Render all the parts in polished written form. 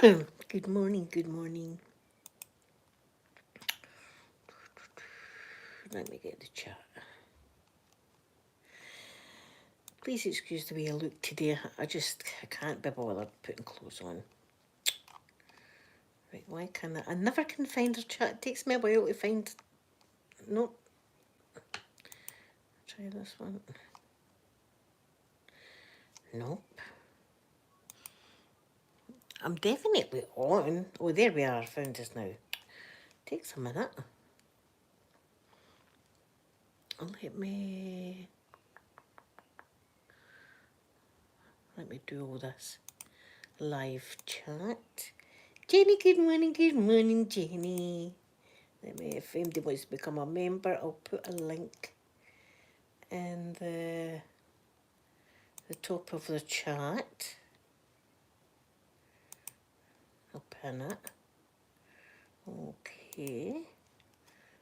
Good morning, good morning. Let me get the chat. Please excuse the way I look today. I can't be bothered putting clothes on. Right, why can't I never can find the chat. It takes me a while to find. Nope. Try this one. Nope. I'm definitely on. Oh, there we are. I found us now. Takes a minute. Let me do all this. Live chat. Jenny, good morning, Jenny. If anybody wants to become a member, I'll put a link in the top of the chat. I'll pin it. Okay.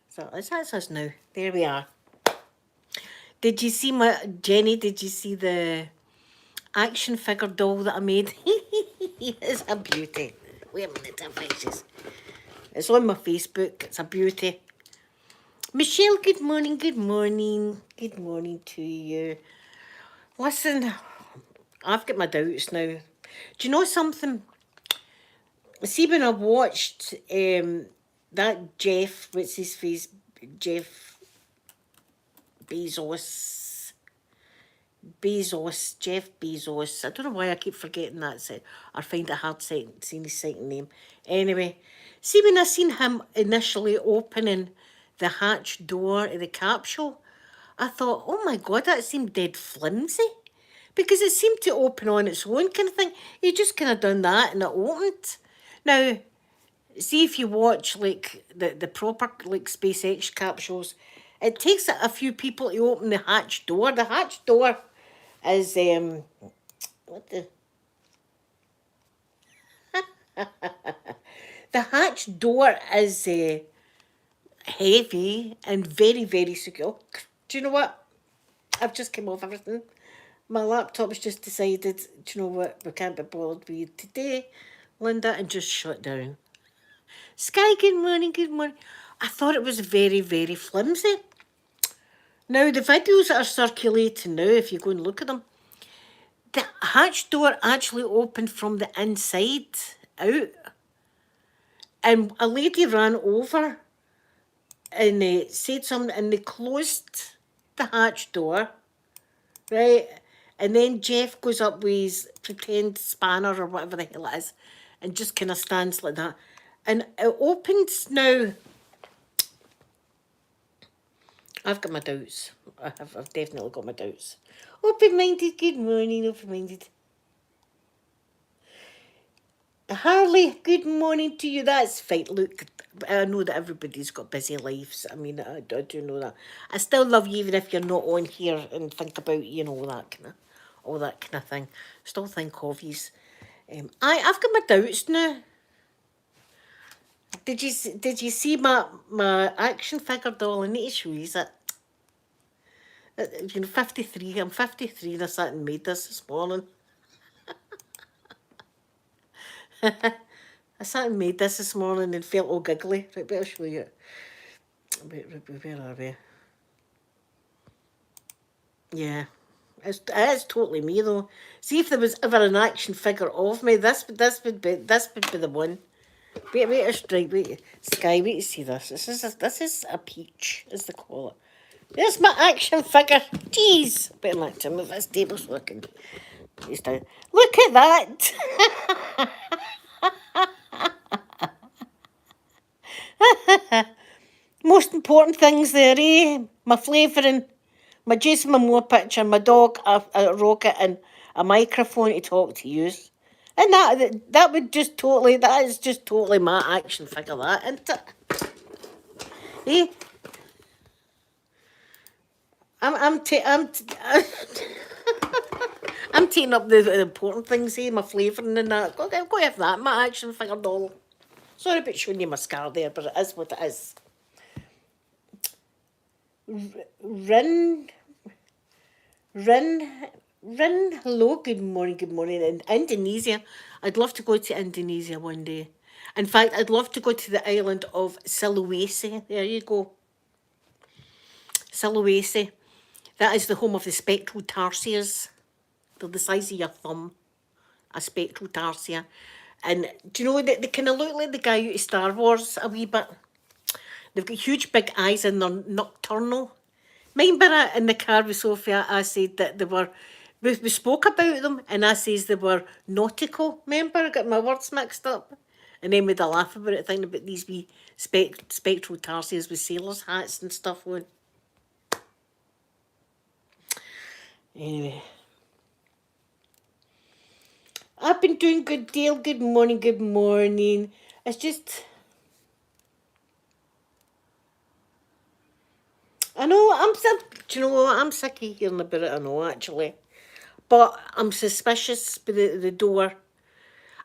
So that's us now. There we are. Did you see Jenny, did you see the action figure doll that I made? It's a beauty. Wait a minute, I fix this. It's on my Facebook. It's a beauty. Michelle, good morning, good morning. Good morning to you. Listen, I've got my doubts now. Do you know something? See, when I watched that Jeff, what's his face? Jeff Bezos. Jeff Bezos. I don't know why I keep forgetting that. I find it hard saying his second name. Anyway, see, when I seen him initially opening the hatch door of the capsule, I thought, oh my God, that seemed dead flimsy. Because it seemed to open on its own kind of thing. He just kind of done that and it opened. Now, see if you watch like the proper like SpaceX capsules, it takes a few people to open the hatch door. The hatch door is what the the hatch door is heavy and very, very secure. Do you know what? I've just come off everything. My laptop's just decided, do you know what, we can't be bothered with you today, Linda, and just shut down. Sky, good morning, good morning. I thought it was very, very flimsy. Now, the videos that are circulating now, if you go and look at them, the hatch door actually opened from the inside out. And a lady ran over and said something, and they closed the hatch door, right? And then Jeff goes up with his pretend spanner or whatever the hell it is and just kind of stands like that. And it opens now. I've got my doubts. I've definitely got my doubts. Open-minded, good morning, open-minded. Harley, good morning to you. That's fine. Look, I know that everybody's got busy lives. I mean, I do know that. I still love you even if you're not on here and think about, you know, all that kind of thing. Still think of yous. I've got my doubts now. Did you see my action figure doll? I need to show you that. You know, 53. I'm 53 and I sat and made this morning. I sat and made this morning and felt all giggly. Right, better show you it. Where are we? Yeah. It is totally me though. See if there was ever an action figure of me, this would be the one. Wait, Sky, wait to see this. This is a peach, as they call it. There's my action figure. Jeez. Better not to move this table so I can face down. Look at that. Most important things there, eh? My flavouring, my Jason Momoa picture, my dog, a rocket, and a microphone to talk to you. And that is just totally my action figure, that, isn't it? Eh? I'm taking up the important things, eh? My flavouring and that. Go have that, my action figure doll. Sorry about showing you my scar there, but it is what it is. Rin Rin, hello, good morning, good morning. In Indonesia, I'd love to go to Indonesia one day. In fact, I'd love to go to the island of Sulawesi. There you go, Sulawesi. That is the home of the spectral tarsiers. They're the size of your thumb, a spectral tarsier. And do you know that they kind of look like the guy out of Star Wars a wee bit? They've got huge big eyes and they're nocturnal. Remember in the car with Sophia, I said that they were, we spoke about them and I says they were nautical. Remember, I got my words mixed up. And then we'd a laugh about it, thinking about these wee spectral tarsiers with sailors' hats and stuff on. Anyway. I've been doing good, Dale. Good morning, good morning. It's just, I know, do you know what? I'm sick of hearing about it, I know, actually. But I'm suspicious with the door.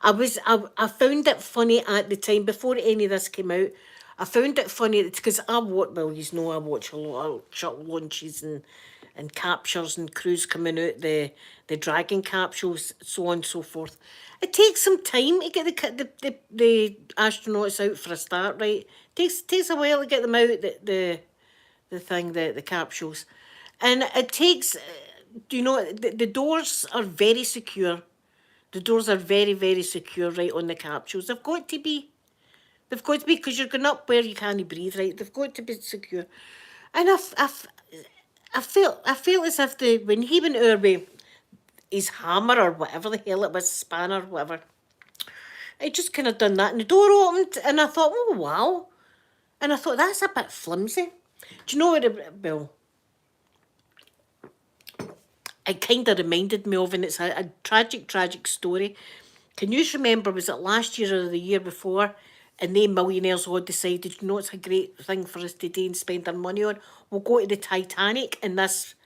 I found it funny at the time, before any of this came out. I found it funny because I watch a lot of shuttle launches and captures and crews coming out, the Dragon capsules, so on and so forth. It takes some time to get the astronauts out for a start, right? Takes a while to get them out, the capsules. And it takes, the doors are very secure. The doors are very, very secure, right, on the capsules. They've got to be. They've got to be, because you're going up where you can't breathe, right? They've got to be secure. And I felt as if when he went over with his hammer or whatever the hell it was, spanner, whatever, I just kind of done that and the door opened and I thought, oh, wow. And I thought, that's a bit flimsy. Do you know what, well, it kind of reminded me of, and it's a tragic, tragic story. Can you remember, was it last year or the year before, and they millionaires all decided, it's a great thing for us today and spend our money on? We'll go to the Titanic in this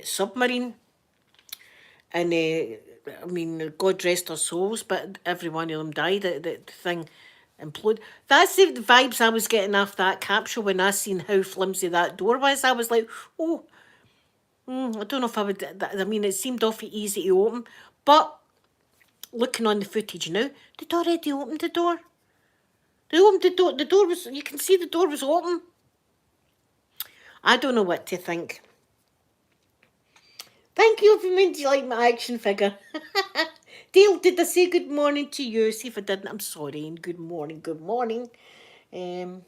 submarine. And, I mean, God rest their souls, but every one of them died. The thing imploded. That's the vibes I was getting off that capsule when I seen how flimsy that door was. I was like, oh, I don't know if I would. I mean, it seemed awfully easy to open, but looking on the footage now, they'd already opened the door. They opened the door. The door was. You can see the door was open. I don't know what to think. Thank you for me. Do you like my action figure? Dale, did I say good morning to you? See if I didn't. I'm sorry. And good morning. Good morning. And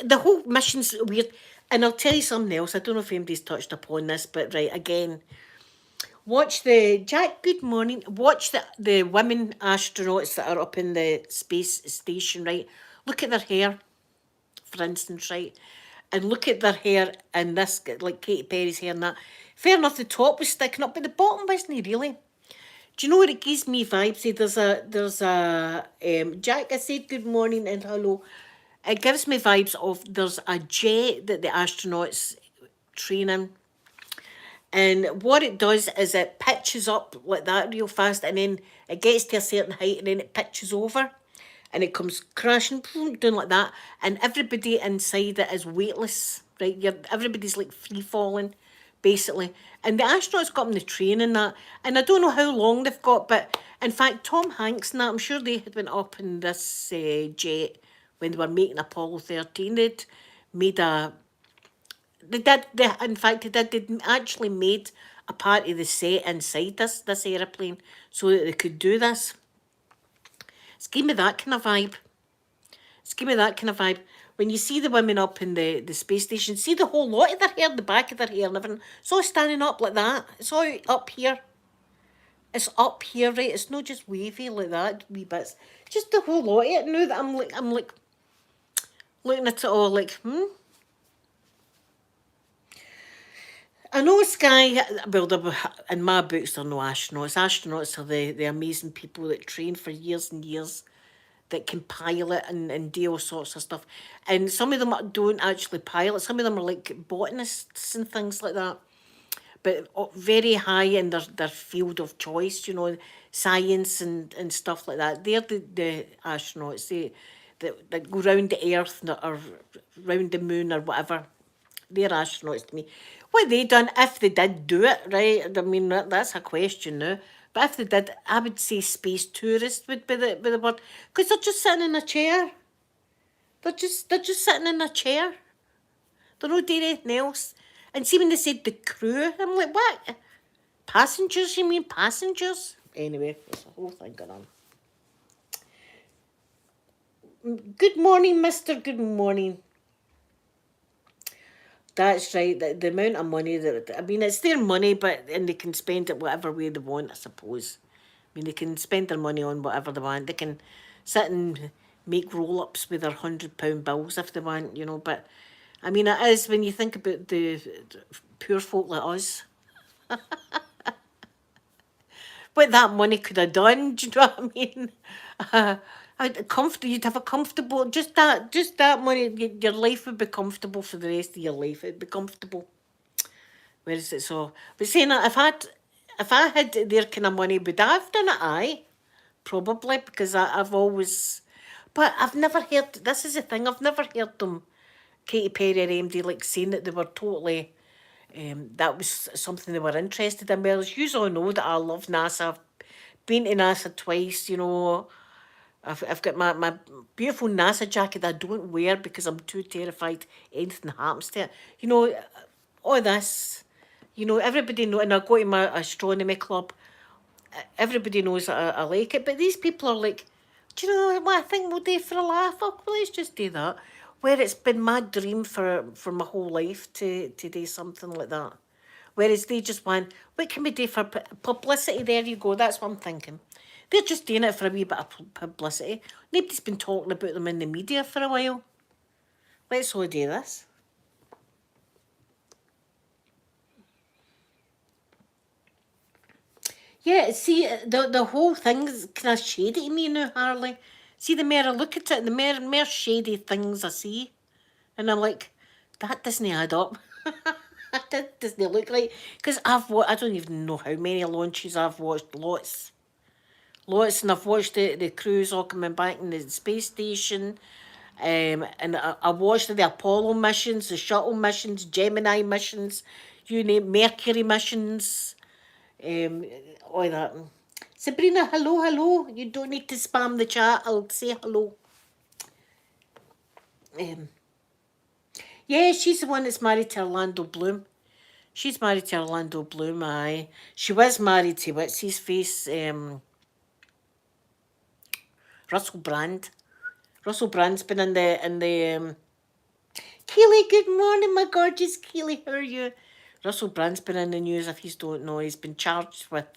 the whole mission's weird. And I'll tell you something else. I don't know if anybody's touched upon this, but right, again, watch Jack, good morning. Watch the women astronauts that are up in the space station, right? Look at their hair, for instance, right? And look at their hair and this, like Katy Perry's hair and that. Fair enough, the top was sticking up, but the bottom wasn't really. Do you know what it gives me vibes? There's a Jack, I said good morning and hello. It gives me vibes of there's a jet that the astronauts train in. And what it does is it pitches up like that real fast, and then it gets to a certain height and then it pitches over and it comes crashing down like that. And everybody inside it is weightless, right? Everybody's like free falling, basically. And the astronauts got them the training that. And I don't know how long they've got, but in fact, Tom Hanks and that, I'm sure they had went up in this jet when they were making Apollo 13. They'd made in fact, they actually made a part of the set inside this aeroplane so that they could do this. It's giving me that kind of vibe. It's giving me that kind of vibe. When you see the women up in the space station, see the whole lot of their hair, the back of their hair and everything, it's all standing up like that. It's all up here. It's up here, right? It's not just wavy like that, wee bits. Just the whole lot of it. Now that I'm like looking at it all like, I know Sky, well, in my books, they're no astronauts. Astronauts are the amazing people that train for years and years, that can pilot and do all sorts of stuff. And some of them don't actually pilot. Some of them are like botanists and things like that. But very high in their field of choice, science and stuff like that. They're the astronauts that go round the Earth or round the moon or whatever. they're astronauts to me. What they done, if they did do it, right? I mean, that's a question now. But if they did, I would say space tourist would be the word. Because they're just sitting in a chair. They're just sitting in a chair. They're not doing anything else. And see when they said the crew, I'm like, what? Passengers, you mean passengers? Anyway, there's a whole thing going on. Good morning, Mister. Good morning. That's right. The amount of money that, I mean, it's their money, but and they can spend it whatever way they want, I suppose. I mean, they can spend their money on whatever they want. They can sit and make roll-ups with their £100 bills if they want, you know. But I mean, it is when you think about the poor folk like us, what that money could have done. Do you know what I mean? You'd have a comfortable, just that money. Your life would be comfortable for the rest of your life. It'd be comfortable. Where is it so? But saying that, if I had their kind of money, would I have done it? Aye, probably, because I've always, but I've never heard. This is the thing. I've never heard them, Katy Perry or MD, like saying that they were totally. That was something they were interested in. Well, as you all know, that I love NASA. I've been to NASA twice. You know, I've got my beautiful NASA jacket that I don't wear because I'm too terrified anything happens to it. You know, all this. You know, everybody know, and I go to my astronomy club. Everybody knows that I like it, but these people are like, do you know what I think we'll do for a laugh? Oh, well, let's just do that. Where it's been my dream for my whole life to do something like that. Whereas they just want, what can we do for publicity? There you go, that's what I'm thinking. They're just doing it for a wee bit of publicity. Nobody's been talking about them in the media for a while. Let's all do this. Yeah, see, the whole thing's kind of shady to me now, Harley. See, the more I look at it, the more shady things I see. And I'm like, that doesn't add up. That doesn't look right. Because I don't even know how many launches I've watched. Lots. Lots. And I've watched the crews all coming back in the space station. And I watched the Apollo missions, the shuttle missions, Gemini missions, you name Mercury missions. Um, all that. Sabrina, hello, hello. You don't need to spam the chat. I'll say hello. Yeah, she's the one that's married to Orlando Bloom. She's married to Orlando Bloom, aye. She was married to what's his face? Russell Brand. Russell Brand's been in the Keely, good morning, my gorgeous Keely. How are you? Russell Brand's been in the news, if you don't know. He's been charged with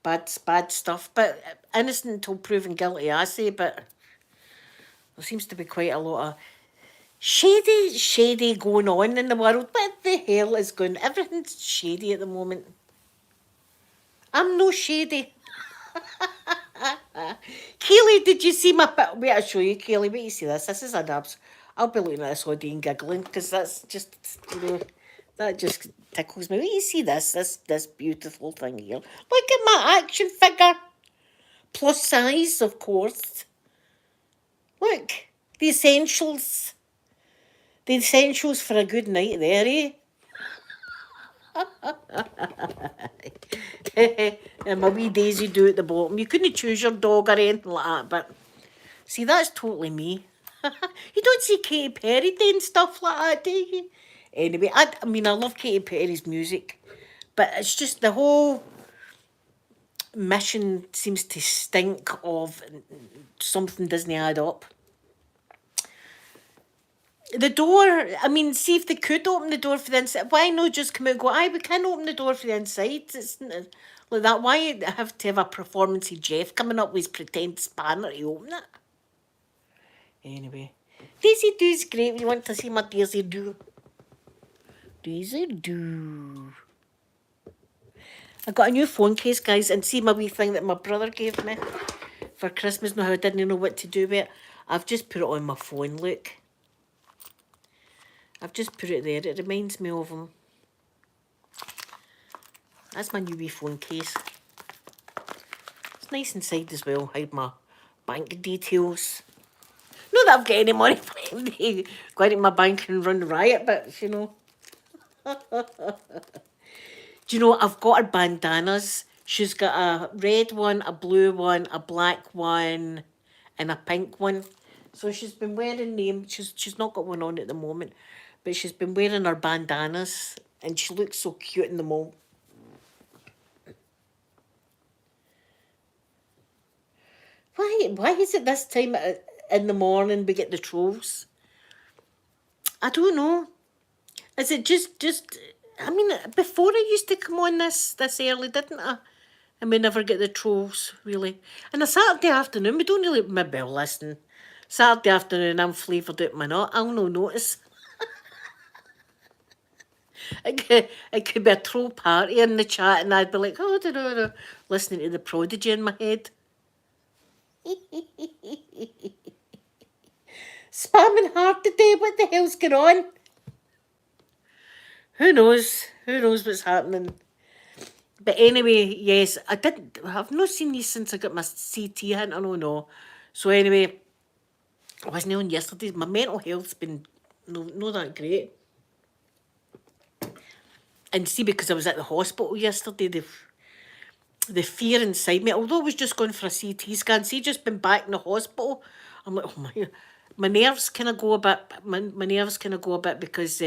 bad stuff, but innocent until proven guilty, I say. But there seems to be quite a lot of shady going on in the world. What the hell is going? Everything's shady at the moment. I'm no shady. Keely, did you see my... Wait, I'll show you, Keely. Wait, you see this? This is a nabs. I'll be looking at this all day and giggling, because that's just, you know, that just tickles me. Wait, you see this beautiful thing here? Look at my action figure. Plus size, of course. Look, the essentials. The essentials for a good night there, eh? And my wee Daisy do at the bottom. You couldn't choose your dog or anything like that, but see, that's totally me. You don't see Katy Perry doing stuff like that, do you? Anyway, I mean, I love Katy Perry's music, but it's just the whole mission seems to stink of something doesn't add up. The door, I mean, see if they could open the door for the inside. Why not just come out and go, aye, we can open the door for the inside. It's like that. Why have to have a performance of Jeff coming up with his pretend spanner to open it? Anyway, Daisy Doo's great. We want to see my Daisy Doo. Daisy Doo. I got a new phone case, guys, and see my wee thing that my brother gave me for Christmas. Now, I didn't know what to do with it. I've just put it on my phone, look. I've just put it there. It reminds me of him. That's my new wee phone case. It's nice inside as well. Hide my bank details. Not that I've got any money for it. go into my bank and run riot, but you know. Do you know, I've got her bandanas. She's got a red one, a blue one, a black one, and a pink one. So she's been wearing them. She's not got one on at the moment, but she's been wearing her bandanas, and she looks so cute in them all. Why is it this time in the morning we get the trolls? I don't know. Is it just? I mean, before I used to come on this early, didn't I? And we never get the trolls really. And a Saturday afternoon, we don't really. Maybe listen. Saturday afternoon, I'm flavoured out my nut. I'll no notice. It could be a troll party in the chat, and I'd be like, oh, da, da, da, listening to the Prodigy in my head. Spamming hard today. What the hell's going on? Who knows? Who knows what's happening? But anyway, yes, I've not seen these since I got my CT hint. I don't know. So anyway, I wasn't on yesterday. My mental health's been no that great. And see, because I was at the hospital yesterday, the fear inside me, although I was just going for a CT scan, see, just been back in the hospital, I'm like, oh my nerves kind of go a bit, my nerves kind of go a bit because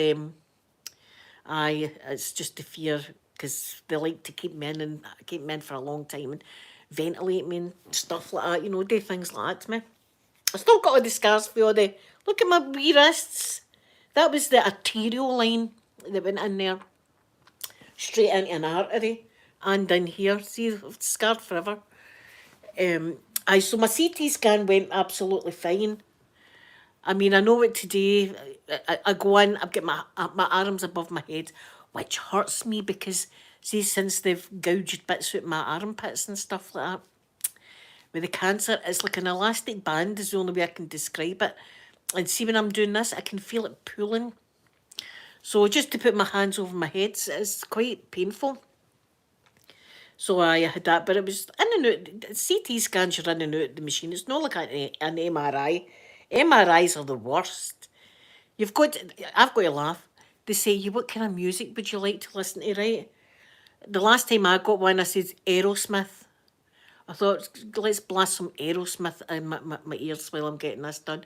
it's just the fear, because they like to keep me in for a long time and ventilate me and stuff like that, you know, do things like that to me. I still got all the scars for all the, look at my wee wrists. That was the arterial line that went in there, straight into an artery, and in here, see, I've scarred forever. So my CT scan went absolutely fine. I mean, I know it today. I go in, I get my arms above my head, which hurts me because, see, since they've gouged bits out my armpits and stuff like that, with the cancer, it's like an elastic band is the only way I can describe it. And see, when I'm doing this, I can feel it pulling. So just to put my hands over my head is quite painful. So I had that, but it was in and out. CT scans, you're in and out the machine. It's not like an MRI. MRIs are the worst. I've got to laugh. They say, what kind of music would you like to listen to, right? The last time I got one, I said Aerosmith. I thought, let's blast some Aerosmith in my ears while I'm getting this done.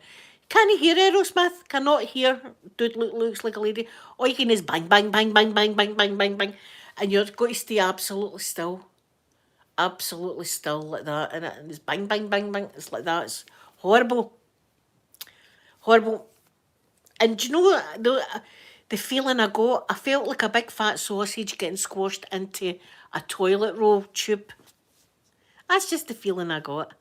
Can you hear Aerosmith? Cannot hear. Dude looks like a lady. All you can is bang, bang, bang, bang, bang, bang, bang, bang, bang. And you're going to stay absolutely still. Absolutely still like that. And it's bang, bang, bang, bang. It's like that. It's horrible. Horrible. And do you know the feeling I got? I felt like a big fat sausage getting squashed into a toilet roll tube. That's just the feeling I got.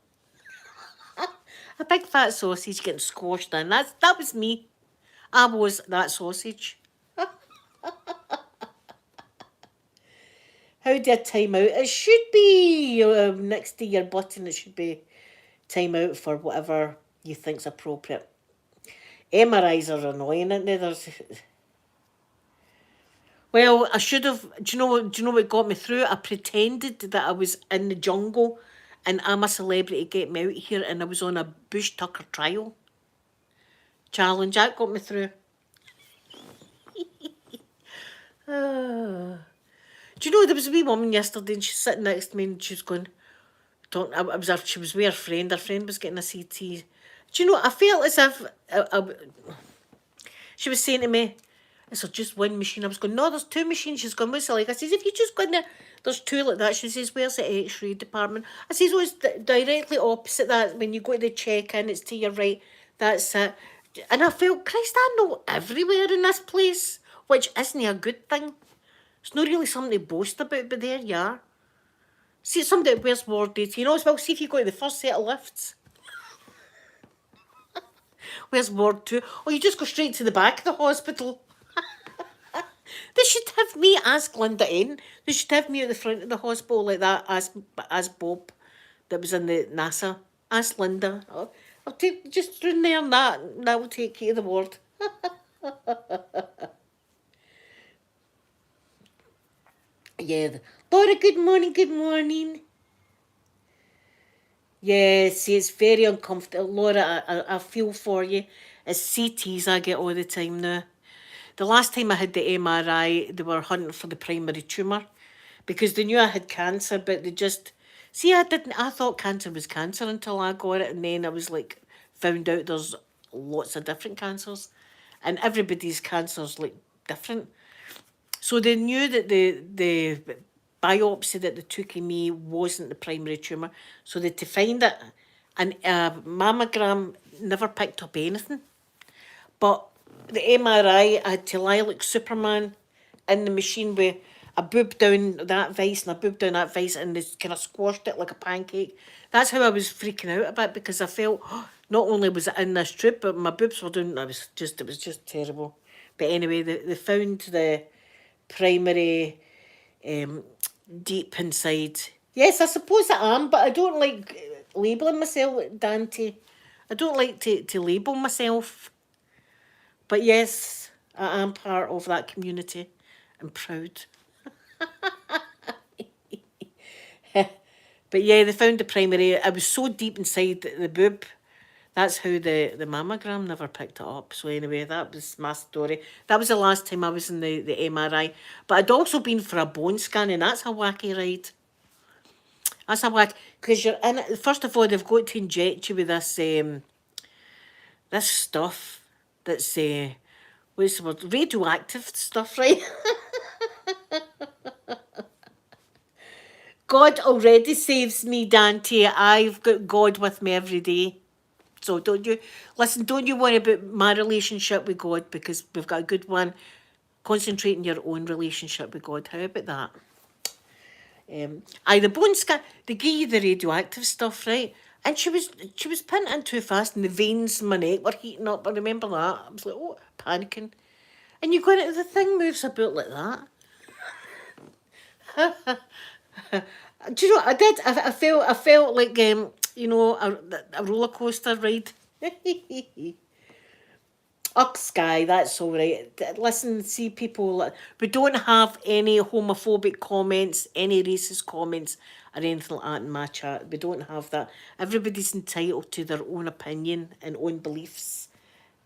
A big fat sausage getting squashed in. That was me. I was that sausage. How do I time out? It should be next to your button. It should be time out for whatever you think's appropriate. MRIs are annoying, aren't they? Well, I should have. Do you know what got me through? I pretended that I was in the jungle, and I'm a celebrity. Get me out here, and I was on a bush tucker trial challenge. That got me through. Do you know there was a wee woman yesterday, and she's sitting next to me, and she was going. She was with her friend. Her friend was getting a CT. Do you know? I felt as if she was saying to me, "Is there just one machine?" I was going, "No, there's two machines." She's going, "What's it like?" I says, "If you just go in there, there's two like that." She says, "Where's the X-ray department?" I says, "Oh, it's directly opposite that. When you go to the check-in, it's to your right. That's it." And I felt, Christ, I know everywhere in this place, which isn't a good thing. It's not really something to boast about, but there you are. See, somebody that wears Ward 18, as well, see if you go to the first set of lifts. Where's Ward 2? Or you just go straight to the back of the hospital. They should have me ask Linda in. They should have me at the front of the hospital like that, as Bob that was in the NASA. Ask Linda. I'll take just run there and that will take you to the ward. Yeah. Laura, good morning, good morning. Yeah, see, it's very uncomfortable. Laura, I feel for you. It's CTs I get all the time now. The last time I had the MRI, they were hunting for the primary tumour because they knew I had cancer, but they just see. I thought cancer was cancer until I got it, and then I was like, found out there's lots of different cancers, and everybody's cancer's like different. So they knew that the biopsy that they took of me wasn't the primary tumour. So they to find it, and a mammogram never picked up anything. But the MRI, I had to lie like Superman in the machine with a boob down that vice and a boob down that vice, and they kind of squashed it like a pancake. That's how I was freaking out a bit, because I felt not only was it in this tube, but my boobs were doing. It was just terrible. But anyway, they found the primary deep inside. Yes, I suppose I am, but I don't like labelling myself Dante. I don't like to label myself. But yes, I am part of that community. I'm proud. But yeah, they found the primary. I was so deep inside the boob. That's how the mammogram never picked it up. So anyway, that was my story. That was the last time I was in the MRI. But I'd also been for a bone scan, and that's a wacky ride. That's a wacky, because you're in it. First of all, they've got to inject you with this stuff that's what's the word? Radioactive stuff, right? God already saves me, Dante. I've got God with me every day. So don't you worry about my relationship with God, because we've got a good one. Concentrate on your own relationship with God. How about that? The bone scan, they give you the radioactive stuff, right? And she was putting in too fast, and the veins in my neck were heating up. I remember that. I was like, oh, panicking. And you go into the thing moves about like that. Do you know what I did? I felt like a roller coaster ride. Up Sky, that's all right. Listen, see people. We don't have any homophobic comments, any racist comments, or anything like that in my chat. We don't have that. Everybody's entitled to their own opinion and own beliefs,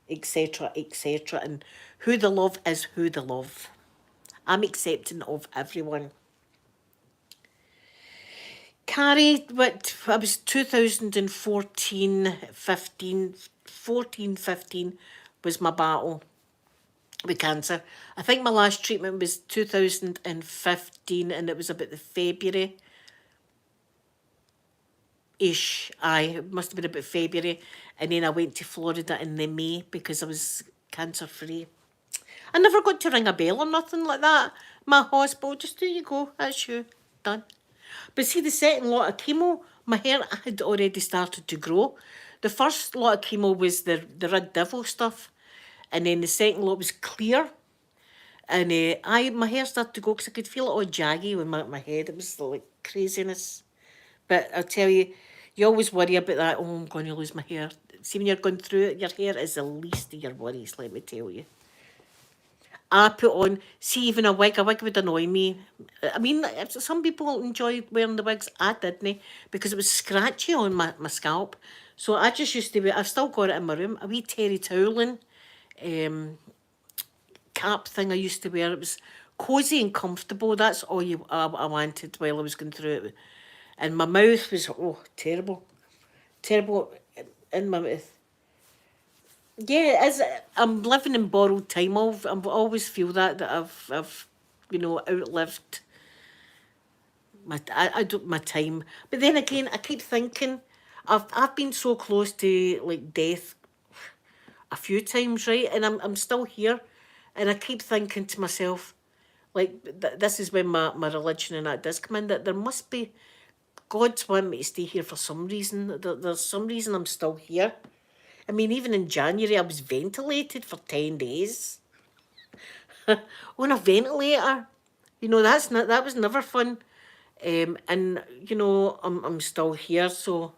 etc., etc. And who they love is who they love. I'm accepting of everyone. Carrie, what I was 2014, 15, 14, 15 was my battle with cancer. I think my last treatment was 2015, and it was about the February ish. It must have been about February. And then I went to Florida in the May because I was cancer free. I never got to ring a bell or nothing like that. My hospital, just there you go, that's you, done. But see, the second lot of chemo, my hair had already started to grow. The first lot of chemo was the red devil stuff, and then the second lot was clear. And my hair started to go because I could feel it all jaggy with my head. It was like craziness. But I'll tell you, you always worry about that. Oh, I'm going to lose my hair. See, when you're going through it, your hair is the least of your worries, let me tell you. I put on, see, even a wig would annoy me. I mean, some people enjoy wearing the wigs. I didn't, because it was scratchy on my scalp. So I just used to wear, I've still got it in my room, a wee terry toweling cap thing I used to wear. It was cosy and comfortable. That's all I wanted while I was going through it. And my mouth was, terrible. Terrible in my mouth. Yeah, as I'm living in borrowed time. I always feel that I've outlived my time. But then again, I keep thinking I've been so close to like death a few times, right? And I'm still here, and I keep thinking to myself, like this is when my religion and that does come in, that there must be God's want me to stay here for some reason. There's some reason I'm still here. I mean, even in January, I was ventilated for 10 days on a ventilator. That was never fun. And I'm still here, so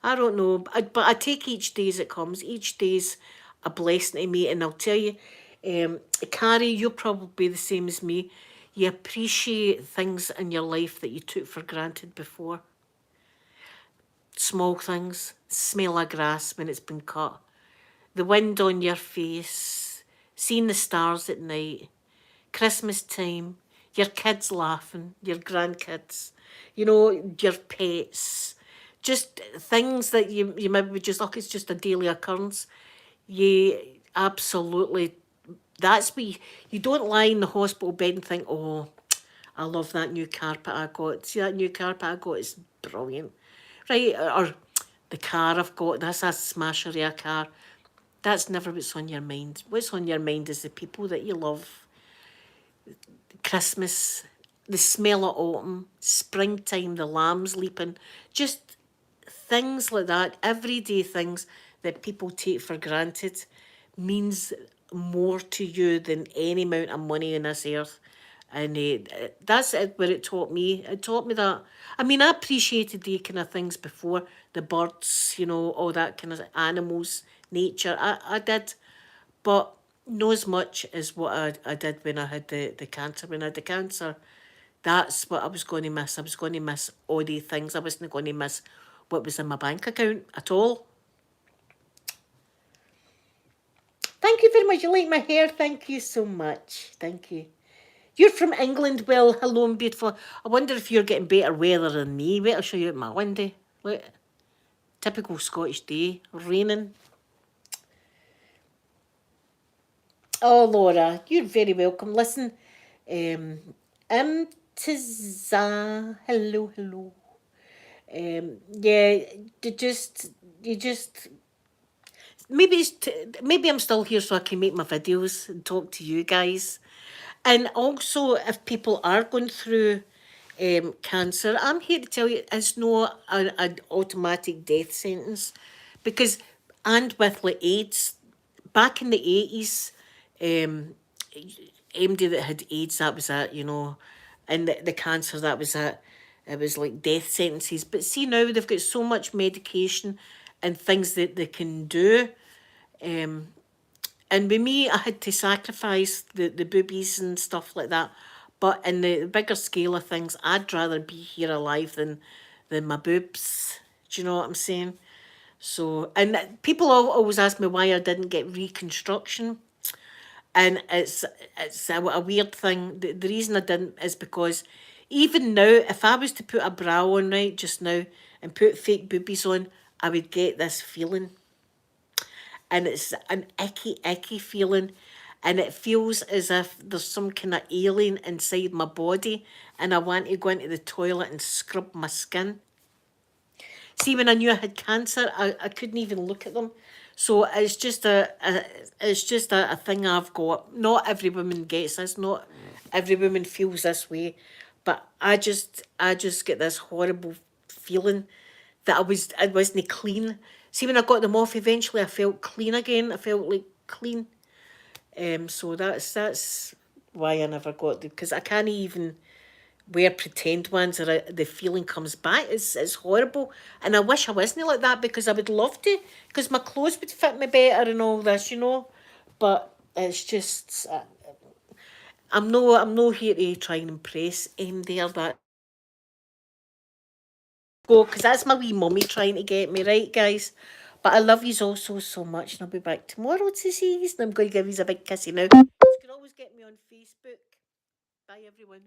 I don't know. But I take each day as it comes. Each day's a blessing to me, and I'll tell you, Carrie, you're probably the same as me. You appreciate things in your life that you took for granted before. Small things, smell of grass when it's been cut, the wind on your face, seeing the stars at night, Christmas time, your kids laughing, your grandkids, you know, your pets, just things that you maybe just, look, it's just a daily occurrence. You absolutely, that's what you don't lie in the hospital bed and think, oh, I love that new carpet I got. See that new carpet I got? It's brilliant. Right? Or the car I've got, that's a smasher of a car. That's never what's on your mind. What's on your mind is the people that you love. Christmas, the smell of autumn, springtime, the lambs leaping, just things like that, everyday things that people take for granted means more to you than any amount of money on this earth. And that's it, where it taught me. It taught me that. I mean, I appreciated the kind of things before, the birds, you know, all that kind of animals, nature. I did. But not as much as what I did when I had the cancer. When I had the cancer, that's what I was going to miss. I was going to miss all the things. I wasn't going to miss what was in my bank account at all. Thank you very much. You like my hair? Thank you so much. Thank you. You're from England. Well, hello and beautiful. I wonder if you're getting better weather than me. Wait, I'll show you my window. Look, typical Scottish day, raining. Oh, Laura, you're very welcome. Listen, um, Imtiza, hello, hello. Yeah, you just, maybe maybe I'm still here so I can make my videos and talk to you guys. And also, if people are going through cancer, I'm here to tell you it's not an automatic death sentence, because, and with like AIDS, back in the 80s, um, anybody that had AIDS, that was it, you know, and the cancer, that was it. It was like death sentences. But see now they've got so much medication and things that they can do. Um, and with me, I had to sacrifice the boobies and stuff like that. But in the bigger scale of things, I'd rather be here alive than my boobs. Do you know what I'm saying? So, and people always ask me why I didn't get reconstruction. And it's a weird thing. The reason I didn't is because even now, if I was to put a bra on right just now and put fake boobies on, I would get this feeling. And it's an icky feeling. And it feels as if there's some kind of alien inside my body and I want to go into the toilet and scrub my skin. See, when I knew I had cancer, I couldn't even look at them. So it's just a thing I've got. Not every woman gets this. Not every woman feels this way. But I just get this horrible feeling that I wasn't clean. See, when I got them off, eventually I felt clean again. I felt like clean. So that's why I never got them, because I can't even wear pretend ones, or the feeling comes back. It's horrible, and I wish I wasn't like that, because I would love to, because my clothes would fit me better and all this, you know. But it's just I'm no here to try and impress there. That go, because that's my wee mummy trying to get me right, guys. But I love yous all so much, and I'll be back tomorrow to see yous. And I'm going to give yous a big kissy now. You can always get me on Facebook. Bye, everyone.